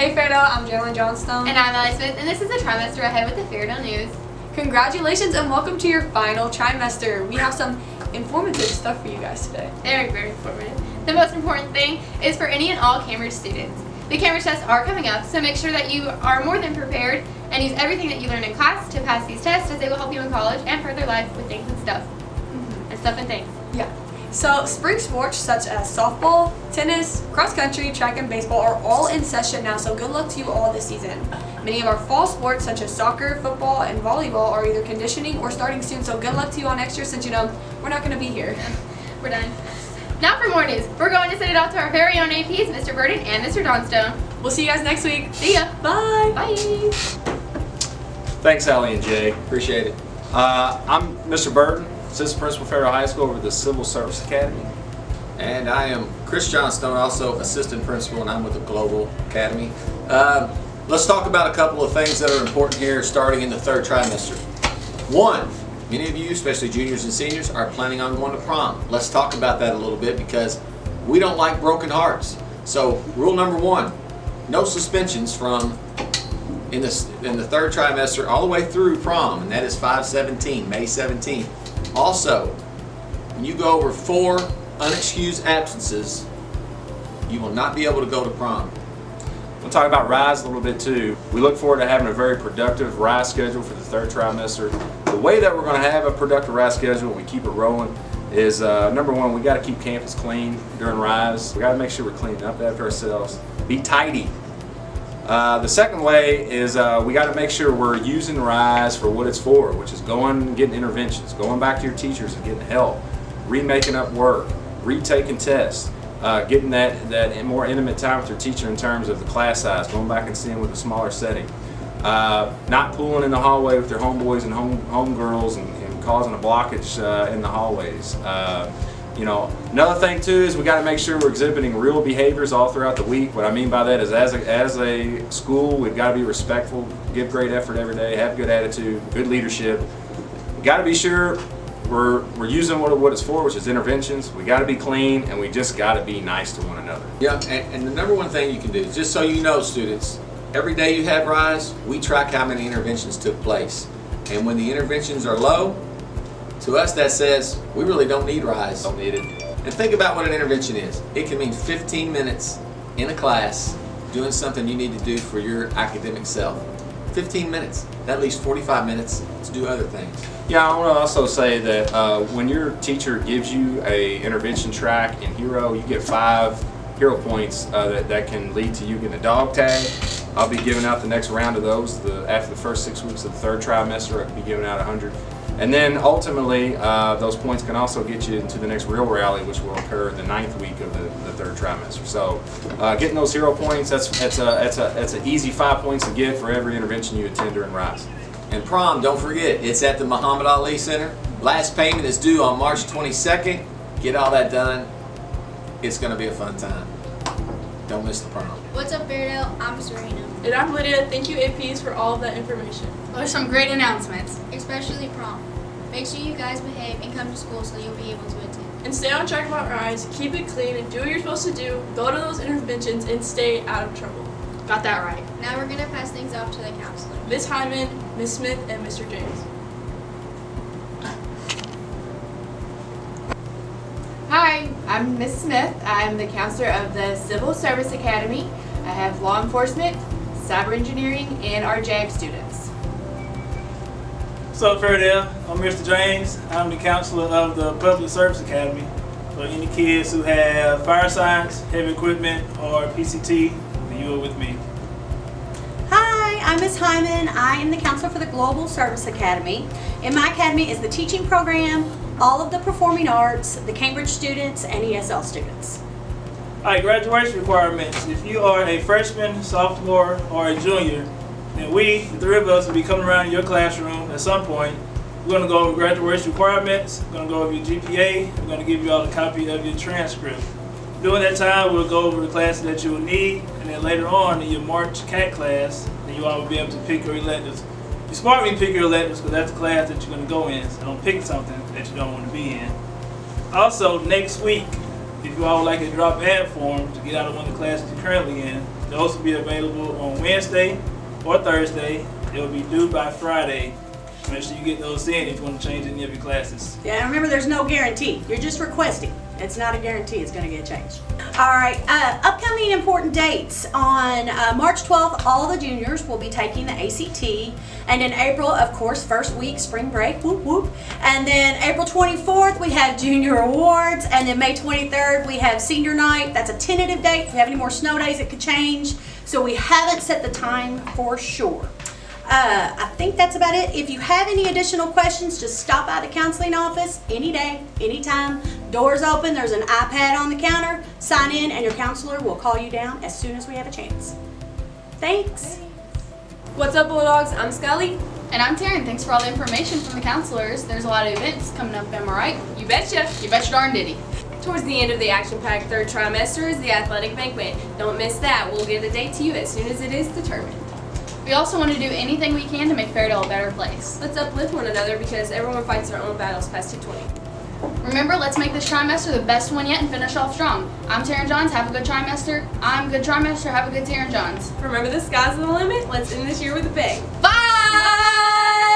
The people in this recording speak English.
Hey Fairdale, I'm Jalen Johnstone. And I'm Ellie Smith, and this is the Trimester Ahead with the Fairdale News. Congratulations and welcome to your final trimester. We have some informative stuff for you guys today. Very, very informative. The most important thing is for any and all Cambridge students. The Cambridge tests are coming up, so make sure that you are more than prepared and use everything that you learn in class to pass these tests, as they will help you in college and further life with things and stuff. And stuff and things. Yeah. So spring sports such as softball, tennis, cross country, track and baseball are all in session now, so good luck to you all this season. Many of our fall sports such as soccer, football, and volleyball are either conditioning or starting soon, so good luck to you all next year since we're not going to be here. We're done. Now for more news. We're going to send it off to our very own APs, Mr. Burden and Mr. Johnstone. We'll see you guys next week. See ya. Bye. Bye. Thanks, Allie and Jay. Appreciate it. I'm Mr. Burden, Assistant Principal, Fairdale High School over the Civil Service Academy. And I am Chris Johnstone, also Assistant Principal, and I'm with the Global Academy. Let's talk about a couple of things that are important here starting in the third trimester. One, many of you, especially juniors and seniors, are planning on going to prom. Let's talk about that a little bit because we don't like broken hearts. So rule number one, no suspensions from in the third trimester all the way through prom, and that is 5/17, May 17th. Also, when you go over 4 unexcused absences, you will not be able to go to prom. We'll talk about RISE a little bit too. We look forward to having a very productive RISE schedule for the third trimester. The way that we're going to have a productive RISE schedule, we keep it rolling, is number one, we got to keep campus clean during RISE. We got to make sure we're cleaning up after ourselves. Be tidy. The second way is we got to make sure we're using RISE for what it's for, which is going and getting interventions, going back to your teachers and getting help, remaking up work, retaking tests, getting that more intimate time with your teacher in terms of the class size, going back and seeing with a smaller setting, not pooling in the hallway with your homeboys and homegirls and causing a blockage in the hallways. Another thing too is we got to make sure we're exhibiting real behaviors all throughout the week. What I mean by that is as a school, we've got to be respectful, give great effort every day, have good attitude, good leadership. We got to be sure we're using what it's for, which is interventions. We got to be clean, and we just got to be nice to one another. Yeah, and the number one thing you can do, just so you know, students, every day you have RISE, we track how many interventions took place. And when the interventions are low, to us that says we really don't need RISE. Don't need it. And think about what an intervention is. It can mean 15 minutes in a class doing something you need to do for your academic self. 15 minutes. That leaves 45 minutes to do other things. Yeah, I want to also say that when your teacher gives you a intervention track in Hero, you get 5 Hero points that can lead to you getting a dog tag. I'll be giving out the next round of those after the first 6 weeks of the third trimester. I'll be giving out 100. And then ultimately, those points can also get you into the next real rally, which will occur the 9th week of the third trimester. So, getting those Hero points, that's an easy 5 points to get for every intervention you attend during RISE. And prom, don't forget, it's at the Muhammad Ali Center. Last payment is due on March 22nd. Get all that done. It's going to be a fun time. Don't miss the prom. What's up, Fairdale? I'm Serena. And I'm Lydia. Thank you, APs, for all of that information. Those are some great announcements. Especially prom. Make sure you guys behave and come to school so you'll be able to attend. And stay on track about RISE, keep it clean, and do what you're supposed to do. Go to those interventions and stay out of trouble. Got that right. Now we're going to pass things off to the counselor. Ms. Hyman, Ms. Smith, and Mr. James. Hi, I'm Ms. Smith. I'm the counselor of the Civil Service Academy. I have law enforcement, cyber engineering, and our JAG students. What's up, Fairdale? I'm Mr. James. I'm the counselor of the Public Service Academy. For any kids who have fire science, heavy equipment, or PCT, you are with me. Hi, I'm Ms. Hyman. I am the counselor for the Global Service Academy. In my academy is the teaching program, all of the performing arts, the Cambridge students, and ESL students. All right, graduation requirements. If you are a freshman, sophomore, or a junior, then we, the 3 of us, will be coming around your classroom at some point. We're going to go over graduation requirements. We're going to go over your GPA. We're going to give you all a copy of your transcript. During that time, we'll go over the classes that you will need, and then later on in your March CAT class, then you all will be able to pick your electives. You're smart when you pick your electives because that's the class that you're going to go in, so don't pick something that you don't want to be in. Also, next week, if you all would like a drop ad form to get out of one of the classes you're currently in, Those will be available on Wednesday or Thursday. It will be due by Friday. Make sure you get those in if you want to change any of your classes. Yeah, and remember, there's no guarantee. You're just requesting. It's not a guarantee it's going to get changed. All right, upcoming important dates. On March 12th, all the juniors will be taking the ACT. And in April, of course, first week, spring break, whoop whoop. And then April 24th, we have junior awards. And then May 23rd, we have senior night. That's a tentative date. If we have any more snow days, it could change. So we haven't set the time for sure. I think that's about it. If you have any additional questions, just stop by the counseling office any day, anytime. Doors open, there's an iPad on the counter. Sign in and your counselor will call you down as soon as we have a chance. Thanks. What's up, Bulldogs? I'm Scully. And I'm Taryn. Thanks for all the information from the counselors. There's a lot of events coming up, am I right? You betcha. You bet your darn ditty. Towards the end of the action-packed third trimester is the athletic banquet. Don't miss that. We'll get a date to you as soon as it is determined. We also want to do anything we can to make Fairdale a better place. Let's uplift one another because everyone fights their own battles past 220. Remember, let's make this trimester the best one yet and finish off strong. I'm Taryn Johns. Have a good trimester. I'm good trimester. Have a good Taryn Johns. Remember, the sky's the limit. Let's end this year with a bang. Bye!